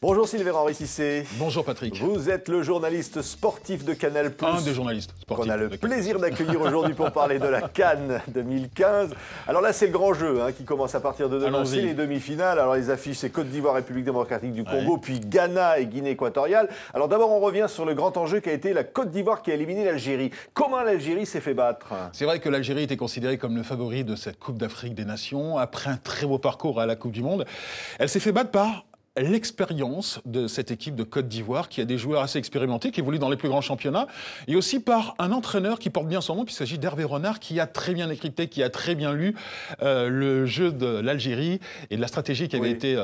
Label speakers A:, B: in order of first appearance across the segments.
A: Bonjour Sylvain Henry Cissé.
B: Bonjour Patrick.
A: Vous êtes le journaliste sportif de Canal+.
B: Un des journalistes sportifs.
A: On a le plaisir d'accueillir aujourd'hui pour parler de la CAN 2015. Alors là, c'est le grand jeu qui commence à partir de demain. C'est les demi-finales. Alors les affiches, c'est Côte d'Ivoire, République démocratique du Congo, puis Ghana et Guinée équatoriale. Alors d'abord, on revient sur le grand enjeu qui a été la Côte d'Ivoire qui a éliminé l'Algérie. Comment l'Algérie s'est fait battre?
B: C'est vrai que l'Algérie était considérée comme le favori de cette Coupe d'Afrique des Nations. Après un très beau parcours à la Coupe du Monde, elle s'est fait battre par l'expérience de cette équipe de Côte d'Ivoire qui a des joueurs assez expérimentés, qui évoluent dans les plus grands championnats, et aussi par un entraîneur qui porte bien son nom, puisqu'il s'agit d'Hervé Renard, qui a très bien décrypté, qui a très bien lu le jeu de l'Algérie et de la stratégie qui avait été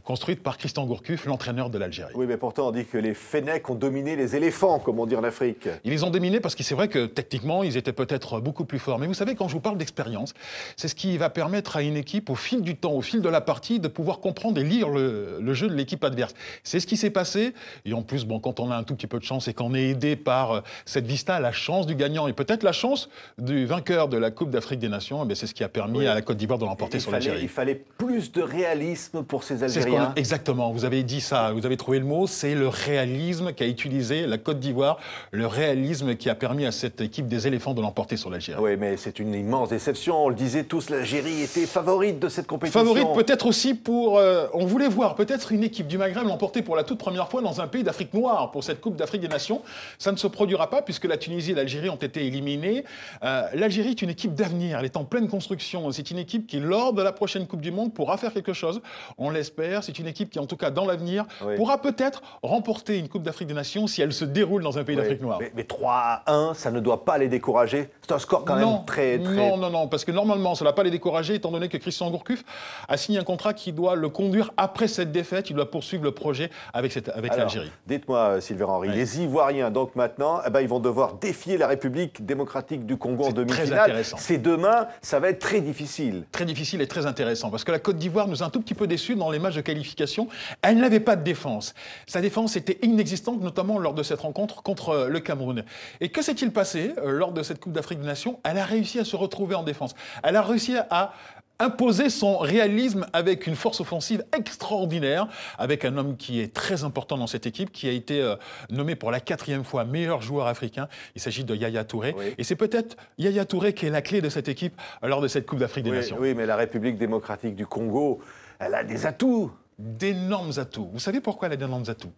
B: construite par Christian Gourcuff, l'entraîneur de l'Algérie.
A: Oui, mais pourtant on dit que les Fennecs ont dominé les éléphants, comme on dit en Afrique.
B: Ils les ont dominés parce que c'est vrai que techniquement, ils étaient peut-être beaucoup plus forts. Mais vous savez, quand je vous parle d'expérience, c'est ce qui va permettre à une équipe, au fil du temps, au fil de la partie, de pouvoir comprendre et lire le jeu de l'équipe adverse. C'est ce qui s'est passé. Et en plus, bon, quand on a un tout petit peu de chance et qu'on est aidé par cette vista, la chance du gagnant et peut-être la chance du vainqueur de la Coupe d'Afrique des Nations, c'est ce qui a permis à la Côte d'Ivoire de l'emporter sur l'Algérie.
A: Il fallait plus de réalisme pour ces Algériens.
B: Exactement, vous avez dit ça, vous avez trouvé le mot, c'est le réalisme qu'a utilisé la Côte d'Ivoire, le réalisme qui a permis à cette équipe des éléphants de l'emporter sur l'Algérie.
A: Oui, mais c'est une immense déception. On le disait tous, l'Algérie était favorite de cette compétition.
B: Favorite peut-être aussi pour... on voulait voir peut-être une équipe du Maghreb l'emporter pour la toute première fois dans un pays d'Afrique noire pour cette Coupe d'Afrique des Nations. Ça ne se produira pas puisque la Tunisie et l'Algérie ont été éliminées. L'Algérie est une équipe d'avenir, elle est en pleine construction. C'est une équipe qui, lors de la prochaine Coupe du Monde, pourra faire quelque chose. On l'espère. C'est une équipe qui, en tout cas, dans l'avenir, pourra peut-être remporter une Coupe d'Afrique des Nations si elle se déroule dans un pays d'Afrique noire.
A: Mais 3-1, ça ne doit pas les décourager. C'est un score quand même très...
B: Non, parce que normalement, ça ne va pas les décourager, étant donné que Christian Gourcuff a signé un contrat qui doit le conduire après cette défaite. Il doit poursuivre le projet avec l'Algérie.
A: Dites-moi, Sylvain Henry, les Ivoiriens, donc maintenant, ils vont devoir défier la République démocratique du Congo en demi-finale. C'est demain, ça va être très difficile.
B: Très difficile et très intéressant, parce que la Côte d'Ivoire nous a un tout petit peu déçus dans les matchs de qualification. Elle n'avait pas de défense. Sa défense était inexistante, notamment lors de cette rencontre contre le Cameroun. Et que s'est-il passé lors de cette Coupe d'Afrique des Nations? Elle a réussi à se retrouver en défense. Elle a réussi à imposer son réalisme avec une force offensive extraordinaire, avec un homme qui est très important dans cette équipe, qui a été nommé pour la 4e fois meilleur joueur africain. Il s'agit de Yaya Touré. Oui. Et c'est peut-être Yaya Touré qui est la clé de cette équipe lors de cette Coupe d'Afrique des Nations.
A: Oui, mais la République démocratique du Congo, elle a des atouts.
B: D'énormes atouts. Vous savez pourquoi elle a d'énormes atouts?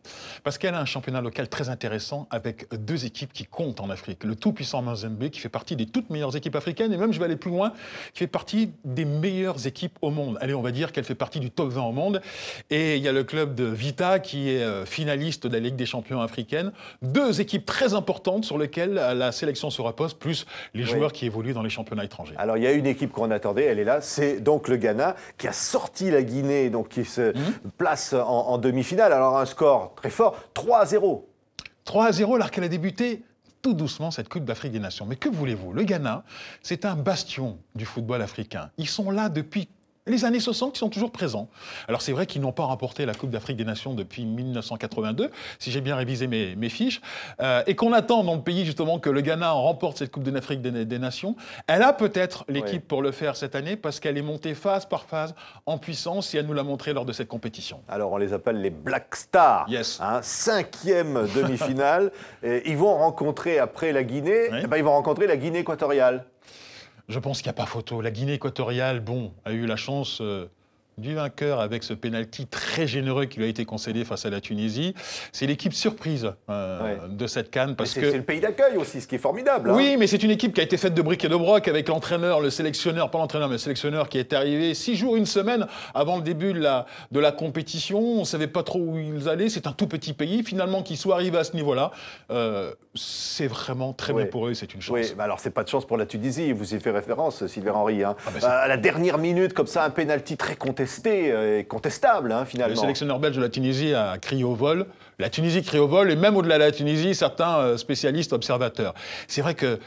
B: Parce qu'elle a un championnat local très intéressant avec deux équipes qui comptent en Afrique. Le tout-puissant Mazembe, qui fait partie des toutes meilleures équipes africaines, et même, je vais aller plus loin, qui fait partie des meilleures équipes au monde. Allez, on va dire qu'elle fait partie du top 20 au monde. Et il y a le club de Vita, qui est finaliste de la Ligue des champions africaine. Deux équipes très importantes sur lesquelles la sélection se repose, plus les joueurs qui évoluent dans les championnats étrangers.
A: Alors, il y a une équipe qu'on attendait, elle est là, c'est donc le Ghana, qui a sorti la Guinée, donc qui se... place en demi-finale. Alors un score très fort, 3-0.
B: 3-0 alors qu'elle a débuté tout doucement cette Coupe d'Afrique des Nations. Mais que voulez-vous? Le Ghana, c'est un bastion du football africain. Ils sont là depuis les années 60, ils sont toujours présents. Alors c'est vrai qu'ils n'ont pas remporté la Coupe d'Afrique des Nations depuis 1982, si j'ai bien révisé mes fiches, et qu'on attend dans le pays justement que le Ghana remporte cette Coupe d'Afrique des Nations. Elle a peut-être l'équipe pour le faire cette année parce qu'elle est montée phase par phase en puissance et elle nous l'a montré lors de cette compétition.
A: Alors on les appelle les Black Stars, 5e demi-finale. Ils vont rencontrer après la Guinée, ils vont rencontrer la Guinée équatoriale.
B: Je pense qu'il n'y a pas photo. La Guinée équatoriale, a eu la chance du vainqueur avec ce pénalty très généreux qui lui a été concédé face à la Tunisie. C'est l'équipe surprise de cette CAN.
A: C'est le pays d'accueil aussi, ce qui est formidable.
B: Oui, mais c'est une équipe qui a été faite de briques et de broc avec l'entraîneur, le sélectionneur, pas l'entraîneur, mais le sélectionneur qui est arrivé 6 jours, 1 semaine avant le début de la compétition. On ne savait pas trop où ils allaient. C'est un tout petit pays. Finalement, qu'ils soient arrivés à ce niveau-là, c'est vraiment très bien pour eux. C'est une chance.
A: Oui, alors c'est pas de chance pour la Tunisie. Vous y fait référence, Sylvain Henry. À la dernière minute, comme ça, un pénalty très contesté et contestable, finalement.
B: Le sélectionneur belge de la Tunisie a crié au vol. La Tunisie crie au vol, et même au-delà de la Tunisie, certains spécialistes, observateurs. C'est vrai que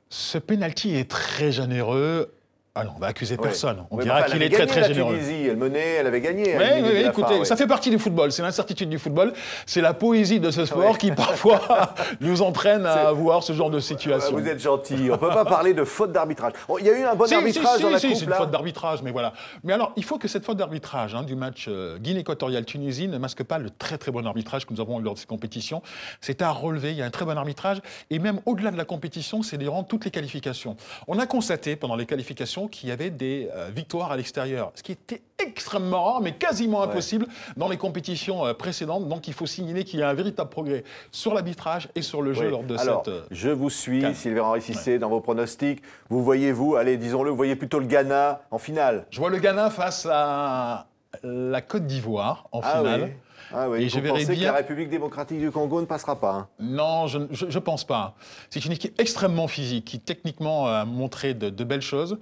B: ce pénalty est très généreux. Ah non, on va accuser personne. On dira qu'il est très généreux.
A: Tunisie, elle menait, elle avait gagné.
B: Oui, écoutez, ça fait partie du football. C'est l'incertitude du football. C'est la poésie de ce sport qui parfois nous entraîne à voir ce genre de situation.
A: Vous êtes gentil. On ne peut pas parler de faute d'arbitrage. Il y a eu un bon arbitrage dans la coupe.
B: C'est une faute d'arbitrage, mais voilà. Mais alors, il faut que cette faute d'arbitrage du match Guinée équatoriale-Tunisie ne masque pas le très très bon arbitrage que nous avons eu lors de cette compétition. C'est à relever. Il y a un très bon arbitrage. Et même au-delà de la compétition, c'est durant toutes les qualifications. On a constaté pendant les qualifications qu'il y avait des victoires à l'extérieur, ce qui était extrêmement rare, mais quasiment impossible dans les compétitions précédentes. Donc il faut signaler qu'il y a un véritable progrès sur l'arbitrage et sur le jeu lors de cette...
A: Je vous suis, Sylvain-Henri Cissé, dans vos pronostics. Vous voyez-vous, allez, disons-le, vous voyez plutôt le Ghana en finale?
B: Je vois le Ghana face à la Côte d'Ivoire en finale.
A: Oui. Ah oui, et je verrai bien que la République démocratique du Congo ne passera pas. Hein.
B: Non, je ne pense pas. C'est une équipe extrêmement physique, qui techniquement a montré de belles choses,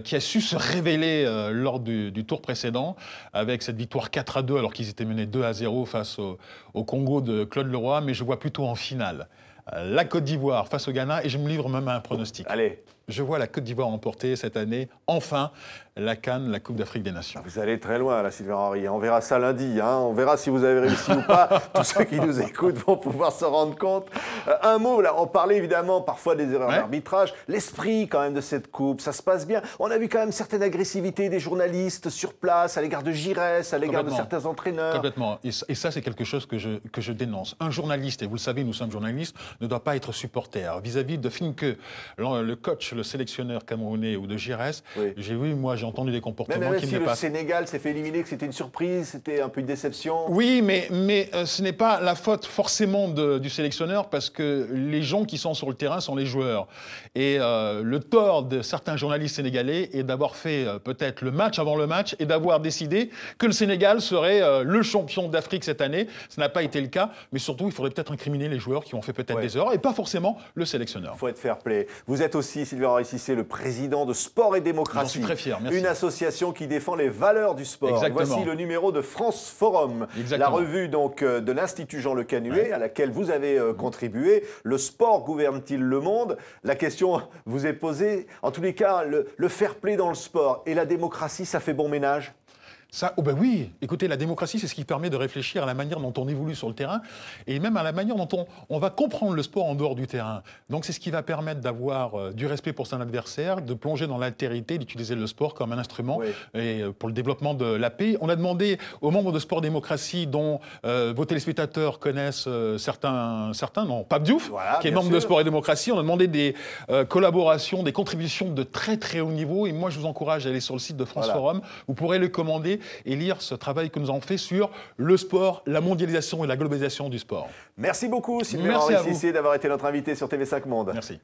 B: qui a su se révéler lors du tour précédent, avec cette victoire 4-2, alors qu'ils étaient menés 2-0 face au Congo de Claude Leroy, mais je vois plutôt en finale la Côte d'Ivoire face au Ghana, et je me livre même à un pronostic.
A: Allez.
B: Je vois la Côte d'Ivoire emporter cette année, enfin, la CAN, la Coupe d'Afrique des Nations.
A: Vous allez très loin, là, Sylvain-Henri. On verra ça lundi. Hein. On verra si vous avez réussi ou pas. Tous ceux qui nous écoutent vont pouvoir se rendre compte. Un mot, là, on parlait évidemment parfois des erreurs d'arbitrage. L'esprit, quand même, de cette Coupe, ça se passe bien. On a vu quand même certaine agressivité des journalistes sur place, à l'égard de Giresse, à l'égard de certains entraîneurs.
B: Complètement. Et ça, c'est quelque chose que je dénonce. Un journaliste, et vous le savez, nous sommes journalistes, ne doit pas être supporter. Vis-à-vis de Finke, le coach, le sélectionneur camerounais ou de Giresse, j'ai entendu des comportements qui ne
A: le
B: passent.
A: Sénégal s'est fait éliminer, que c'était une surprise, c'était un peu une déception.
B: Oui, mais ce n'est pas la faute forcément du sélectionneur, parce que les gens qui sont sur le terrain sont les joueurs. Et le tort de certains journalistes sénégalais est d'avoir fait peut-être le match avant le match et d'avoir décidé que le Sénégal serait le champion d'Afrique cette année. Ce n'a pas été le cas, mais surtout, il faudrait peut-être incriminer les joueurs qui ont fait peut-être des erreurs et pas forcément le sélectionneur.
A: Il faut être fair-play. Vous êtes aussi, Sylvain-Henri Cissé, le président de Sport et Démocratie.
B: J'en suis très fier, merci.
A: Une association qui défend les valeurs du sport.
B: Exactement.
A: Voici le numéro de France Forum, la revue donc, de l'Institut Jean Le Canuet, à laquelle vous avez contribué. Le sport gouverne-t-il le monde? La question vous est posée. En tous les cas, le fair-play dans le sport et la démocratie, ça fait bon ménage?
B: Ça, oh ben oui, écoutez, la démocratie, c'est ce qui permet de réfléchir à la manière dont on évolue sur le terrain et même à la manière dont on va comprendre le sport en dehors du terrain. Donc c'est ce qui va permettre d'avoir du respect pour son adversaire, de plonger dans l'altérité, d'utiliser le sport comme un instrument et pour le développement de la paix. On a demandé aux membres de Sport Démocratie, dont vos téléspectateurs connaissent certains, non, Pape Diouf, qui est membre de Sport et Démocratie, on a demandé des collaborations, des contributions de très très haut niveau, et moi je vous encourage à aller sur le site de France Forum, vous pourrez le commander et lire ce travail que nous avons fait sur le sport, la mondialisation et la globalisation du sport.
A: Merci beaucoup, Sylvain-Henri Cissé, d'avoir été notre invité sur TV5 Monde.
B: Merci.